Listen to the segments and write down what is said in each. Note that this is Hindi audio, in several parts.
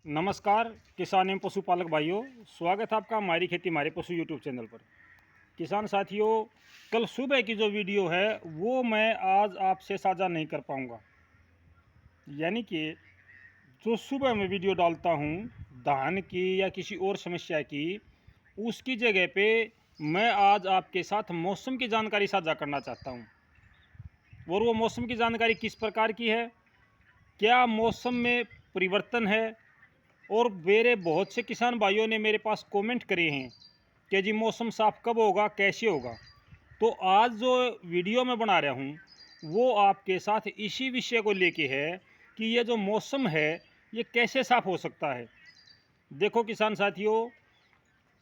नमस्कार किसान एवं पशुपालक भाइयों, स्वागत है आपका हमारी खेती हमारे पशु यूट्यूब चैनल पर। किसान साथियों, कल सुबह की जो वीडियो है वो मैं आज आपसे साझा नहीं कर पाऊँगा। यानी कि जो सुबह मैं वीडियो डालता हूँ धान की या किसी और समस्या की, उसकी जगह पे मैं आज आपके साथ मौसम की जानकारी साझा करना चाहता हूँ। और वो मौसम की जानकारी किस प्रकार की है, क्या मौसम में परिवर्तन है। और मेरे बहुत से किसान भाइयों ने मेरे पास कमेंट करे हैं कि जी मौसम साफ कब होगा, कैसे होगा। तो आज जो वीडियो मैं बना रहा हूँ वो आपके साथ इसी विषय को लेके है कि ये जो मौसम है ये कैसे साफ हो सकता है। देखो किसान साथियों,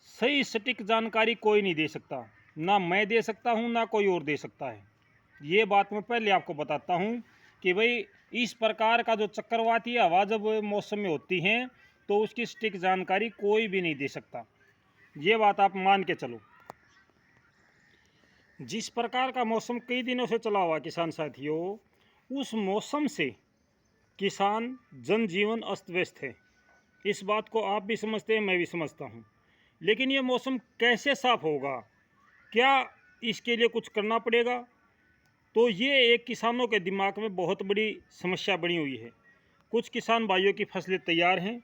सही सटीक जानकारी कोई नहीं दे सकता, ना मैं दे सकता हूँ ना कोई और दे सकता है। ये बात मैं पहले आपको बताता हूँ कि भाई इस प्रकार का जो चक्रवाती हवा जब मौसम में होती हैं तो उसकी सटीक जानकारी कोई भी नहीं दे सकता। ये बात आप मान के चलो। जिस प्रकार का मौसम कई दिनों से चला हुआ किसान साथियों, उस मौसम से किसान जनजीवन अस्त व्यस्त है। इस बात को आप भी समझते हैं, मैं भी समझता हूँ। लेकिन ये मौसम कैसे साफ होगा, क्या इसके लिए कुछ करना पड़ेगा, तो ये एक किसानों के दिमाग में बहुत बड़ी समस्या बनी हुई है। कुछ किसान भाइयों की फसलें तैयार हैं,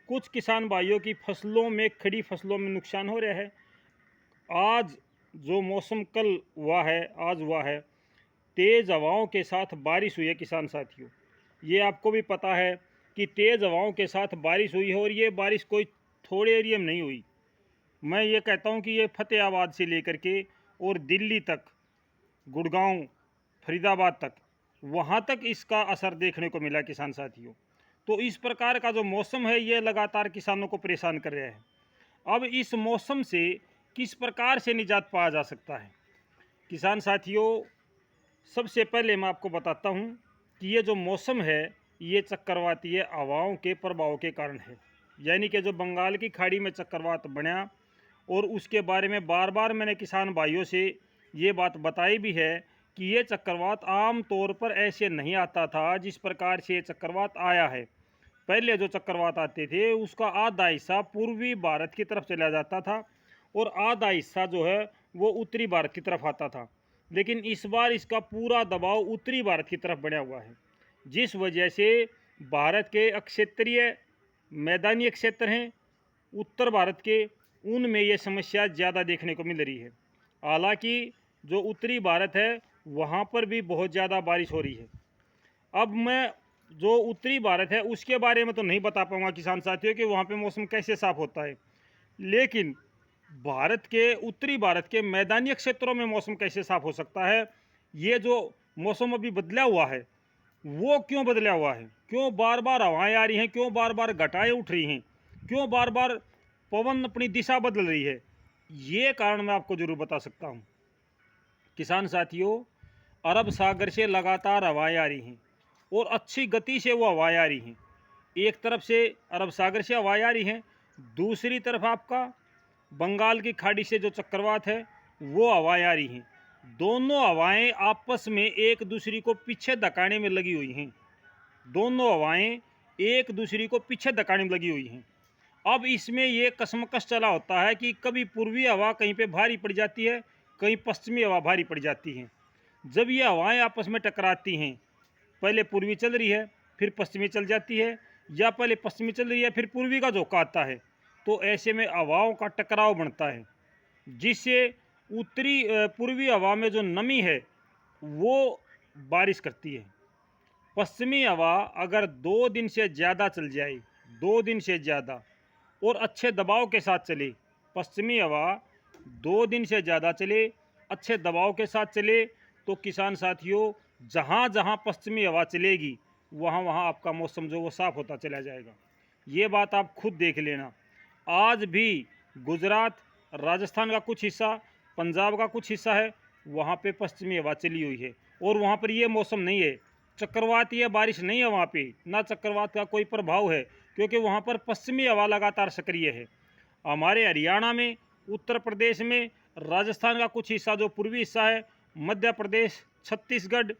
कुछ किसान भाइयों की फसलों में, खड़ी फसलों में नुकसान हो रहा है। आज जो मौसम कल हुआ है, आज हुआ है, तेज़ हवाओं के साथ बारिश हुई है किसान साथियों। ये आपको भी पता है कि तेज़ हवाओं के साथ बारिश हुई है और ये बारिश कोई थोड़े एरिया में नहीं हुई। मैं ये कहता हूँ कि ये फतेहाबाद से लेकर के और दिल्ली तक, गुड़गांव, फरीदाबाद तक, वहाँ तक इसका असर देखने को मिला किसान साथियों। तो इस प्रकार का जो मौसम है ये लगातार किसानों को परेशान कर रहा है। अब इस मौसम से किस प्रकार से निजात पाया जा सकता है किसान साथियों, सबसे पहले मैं आपको बताता हूँ कि ये जो मौसम है ये चक्रवातीय हवाओं के प्रभाव के कारण है। यानी कि जो बंगाल की खाड़ी में चक्रवात बना, और उसके बारे में बार बार मैंने किसान भाइयों से ये बात बताई भी है कि ये चक्रवात आम तौर पर ऐसे नहीं आता था जिस प्रकार से ये चक्रवात आया है। पहले जो चक्रवात आते थे उसका आधा हिस्सा पूर्वी भारत की तरफ चला जाता था और आधा हिस्सा जो है वो उत्तरी भारत की तरफ आता था। लेकिन इस बार इसका पूरा दबाव उत्तरी भारत की तरफ बना हुआ है, जिस वजह से भारत के क्षेत्रीय मैदानी क्षेत्र हैं उत्तर भारत के, उनमें ये समस्या ज़्यादा देखने को मिल रही है। हालांकि जो उत्तरी भारत है वहाँ पर भी बहुत ज़्यादा बारिश हो रही है। अब मैं जो उत्तरी भारत है उसके बारे में तो नहीं बता पाऊँगा किसान साथियों कि वहाँ पे मौसम कैसे साफ़ होता है, लेकिन भारत के उत्तरी भारत के मैदानी क्षेत्रों में मौसम कैसे साफ़ हो सकता है। ये जो मौसम अभी बदला हुआ है वो क्यों बदला हुआ है, क्यों बार बार हवाएं आ रही हैं, क्यों बार बार घटाएं उठ रही हैं, क्यों बार बार पवन अपनी दिशा बदल रही है, ये कारण मैं आपको ज़रूर बता सकता हूँ किसान साथियों। अरब सागर से लगातार हवाएं आ रही हैं और अच्छी गति से वो हवाएं आ रही हैं। एक तरफ से अरब सागर से हवाएं आ रही हैं, दूसरी तरफ आपका बंगाल की खाड़ी से जो चक्रवात है वो हवाएं आ रही हैं। दोनों हवाएं आपस में एक दूसरे को पीछे धकाने में लगी हुई हैं। दोनों हवाएं एक दूसरे को पीछे धकाने में लगी हुई हैं। अब इसमें ये कशमकश चला होता है कि कभी पूर्वी हवा कहीं पे भारी पड़ जाती है, कहीं पश्चिमी हवा भारी पड़ जाती है। जब ये हवाएं आपस में टकराती हैं, पहले पूर्वी चल रही है फिर पश्चिमी चल जाती है, या पहले पश्चिमी चल रही है फिर पूर्वी का झोंका आता है, तो ऐसे में हवाओं का टकराव बनता है, जिससे उत्तरी पूर्वी हवा में जो नमी है वो बारिश करती है। पश्चिमी हवा अगर 2 दिन से ज़्यादा चल जाए, 2 दिन से ज़्यादा और अच्छे दबाव के साथ चले, पश्चिमी हवा 2 दिन से ज़्यादा चले, अच्छे दबाव के साथ चले, तो किसान साथियों जहाँ जहाँ पश्चिमी हवा चलेगी वहाँ वहाँ आपका मौसम जो वो साफ़ होता चला जाएगा। ये बात आप खुद देख लेना। आज भी गुजरात, राजस्थान का कुछ हिस्सा, पंजाब का कुछ हिस्सा है, वहाँ पे पश्चिमी हवा चली हुई है और वहाँ पर ये मौसम नहीं है, चक्रवातीय बारिश नहीं है वहाँ पे, ना चक्रवात का कोई प्रभाव है, क्योंकि वहाँ पर पश्चिमी हवा लगातार सक्रिय है। हमारे हरियाणा में, उत्तर प्रदेश में, राजस्थान का कुछ हिस्सा जो पूर्वी हिस्सा है, मध्य प्रदेश, छत्तीसगढ़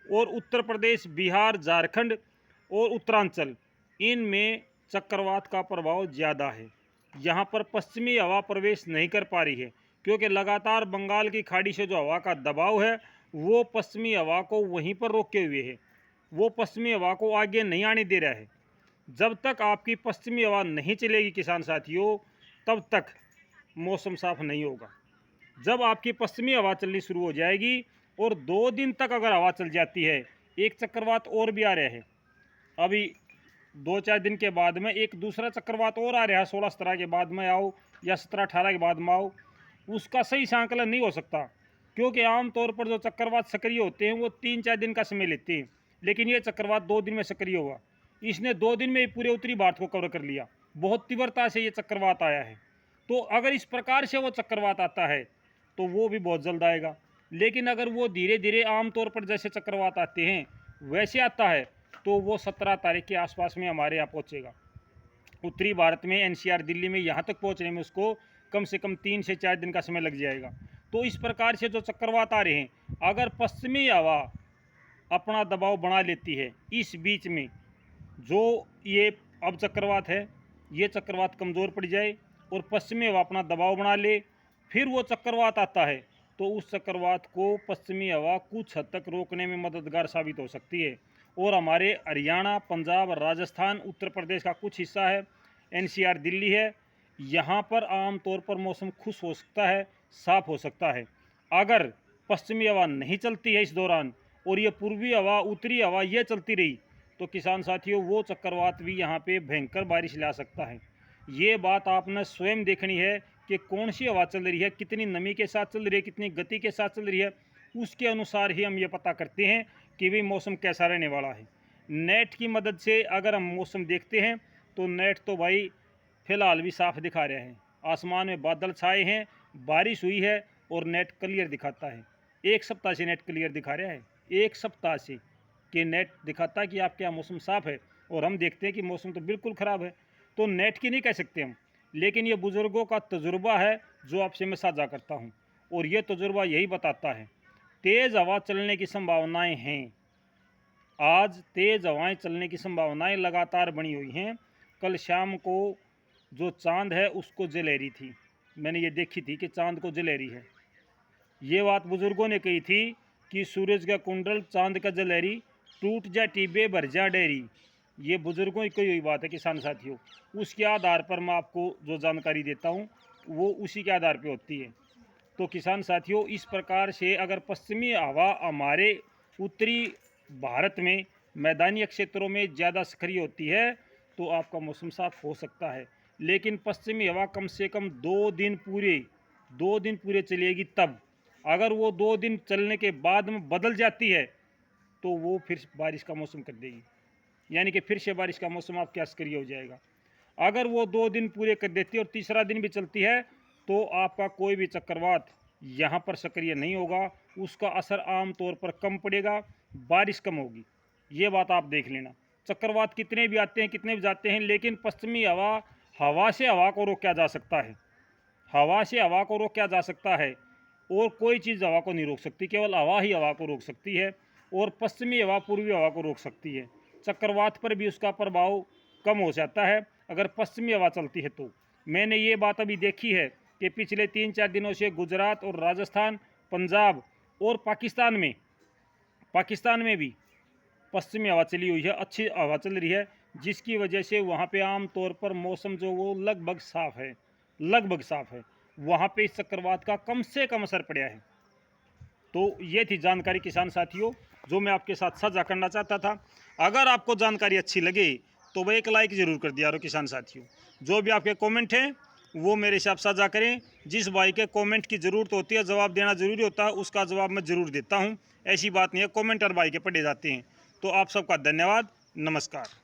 और उत्तर प्रदेश, बिहार, झारखंड और उत्तरांचल, इनमें चक्रवात का प्रभाव ज़्यादा है। यहाँ पर पश्चिमी हवा प्रवेश नहीं कर पा रही है, क्योंकि लगातार बंगाल की खाड़ी से जो हवा का दबाव है वो पश्चिमी हवा को वहीं पर रोके हुए है, वो पश्चिमी हवा को आगे नहीं आने दे रहा है। जब तक आपकी पश्चिमी हवा नहीं चलेगी किसान साथियों, तब तक मौसम साफ नहीं होगा। जब आपकी पश्चिमी हवा चलनी शुरू हो जाएगी और 2 दिन तक अगर हवा चल जाती है, एक चक्रवात और भी आ रहा है, अभी 2-4 दिन के बाद में एक दूसरा चक्रवात और आ रहा है, 16-17 के बाद में आओ या 17-18 के बाद में आओ, उसका सही संकलन नहीं हो सकता, क्योंकि आमतौर पर जो चक्रवात सक्रिय होते हैं वो 3-4 दिन का समय लेते हैं, लेकिन ये चक्रवात 2 दिन में सक्रिय हुआ। इसने 2 दिन में ही पूरे उत्तरी भारत को कवर कर लिया। बहुत तीव्रता से ये चक्रवात आया है। तो अगर इस प्रकार से वो चक्रवात आता है तो वो भी बहुत जल्द आएगा, लेकिन अगर वो धीरे धीरे आमतौर पर जैसे चक्रवात आते हैं वैसे आता है तो वो 17 तारीख के आसपास में हमारे यहाँ पहुँचेगा। उत्तरी भारत में एनसीआर दिल्ली में यहाँ तक पहुँचने में उसको कम से कम 3 से 4 दिन का समय लग जाएगा। तो इस प्रकार से जो चक्रवात आ रहे हैं, अगर पश्चिमी हवा अपना दबाव बढ़ा लेती है, इस बीच में जो ये अब चक्रवात है ये चक्रवात कमज़ोर पड़ जाए और पश्चिमी हवा अपना दबाव बढ़ा ले, फिर वो चक्रवात आता है तो उस चक्रवात को पश्चिमी हवा कुछ हद तक रोकने में मददगार साबित हो सकती है। और हमारे हरियाणा, पंजाब, राजस्थान, उत्तर प्रदेश का कुछ हिस्सा है, एनसीआर दिल्ली है, यहाँ पर आम तौर पर मौसम खुश हो सकता है, साफ हो सकता है। अगर पश्चिमी हवा नहीं चलती है इस दौरान और ये पूर्वी हवा, उत्तरी हवा ये चलती रही तो किसान साथियों वो चक्रवात भी यहाँ पे भयंकर बारिश ला सकता है। ये बात आपने स्वयं देखनी है कि कौन सी हवा चल रही है, कितनी नमी के साथ चल रही है, कितनी गति के साथ चल रही है, उसके अनुसार ही हम ये पता करते हैं कि भाई मौसम कैसा रहने वाला है। नेट की मदद से अगर हम मौसम देखते हैं तो नेट तो भाई फ़िलहाल भी साफ दिखा रहे हैं, आसमान में बादल छाए हैं, बारिश हुई है और नेट क्लियर दिखाता है। 1 सप्ताह से नेट क्लियर दिखा रहा है, 1 सप्ताह से कि नेट दिखाता है कि आपके यहाँ मौसम साफ़ है, और हम देखते हैं कि मौसम तो बिल्कुल ख़राब है। तो नेट की नहीं कह सकते हम, लेकिन ये बुज़ुर्गों का तजुर्बा है जो आपसे मैं साझा करता हूँ, और ये तजुर्बा यही बताता है तेज़ हवा चलने की संभावनाएं हैं। आज तेज़ हवाएं चलने की संभावनाएं लगातार बनी हुई हैं। कल शाम को जो चांद है उसको जलेरी थी, मैंने ये देखी थी कि चांद को जलेरी है। ये बात बुज़ुर्गों ने कही थी कि सूरज का कुंडल चांद का जलेरी, टूट जा टीबे भर जा डेरी। ये बुज़ुर्गों की कही हुई बात है किसान साथियों। उसके आधार पर मैं आपको जो जानकारी देता हूँ वो उसी के आधार पे होती है। तो किसान साथियों, इस प्रकार से अगर पश्चिमी हवा हमारे उत्तरी भारत में मैदानी क्षेत्रों में ज़्यादा सक्रिय होती है तो आपका मौसम साफ हो सकता है, लेकिन पश्चिमी हवा कम से कम 2 दिन पूरे चलेगी। तब अगर वो 2 दिन चलने के बाद में बदल जाती है तो वो फिर बारिश का मौसम कर देगी, यानी कि फिर से बारिश का मौसम आपके यहाँ सक्रिय हो जाएगा। अगर वो 2 दिन पूरे कर देती है और तीसरा दिन भी चलती है तो आपका कोई भी चक्रवात यहाँ पर सक्रिय नहीं होगा, उसका असर आम तौर पर कम पड़ेगा, बारिश कम होगी। ये बात आप देख लेना। चक्रवात कितने भी आते हैं, कितने भी जाते हैं, लेकिन पश्चिमी हवा से हवा को रोका जा सकता है, हवा से हवा को रोका जा सकता है, और कोई चीज़ हवा को नहीं रोक सकती, केवल हवा ही हवा को रोक सकती है, और पश्चिमी हवा पूर्वी हवा को रोक सकती है। चक्रवात पर भी उसका प्रभाव कम हो जाता है अगर पश्चिमी हवा चलती है। तो मैंने ये बात अभी देखी है कि पिछले 3-4 दिनों से गुजरात और राजस्थान, पंजाब और पाकिस्तान में भी पश्चिमी हवा चली हुई है, अच्छी हवा चल रही है, जिसकी वजह से वहाँ पे आम तौर पर मौसम जो वो लगभग साफ़ है। वहाँ पे इस चक्रवात का कम से कम असर पड़ा है। तो ये थी जानकारी किसान साथियों जो मैं आपके साथ साझा करना चाहता था। अगर आपको जानकारी अच्छी लगे तो वह एक लाइक ज़रूर कर दिया करो किसान साथियों। जो भी आपके कमेंट हैं वो मेरे साथ साझा करें। जिस भाई के कमेंट की ज़रूरत होती है, जवाब देना ज़रूरी होता है, उसका जवाब मैं ज़रूर देता हूं। ऐसी बात नहीं है कमेंटर भाई के पढ़े जाते हैं। तो आप सबका धन्यवाद, नमस्कार।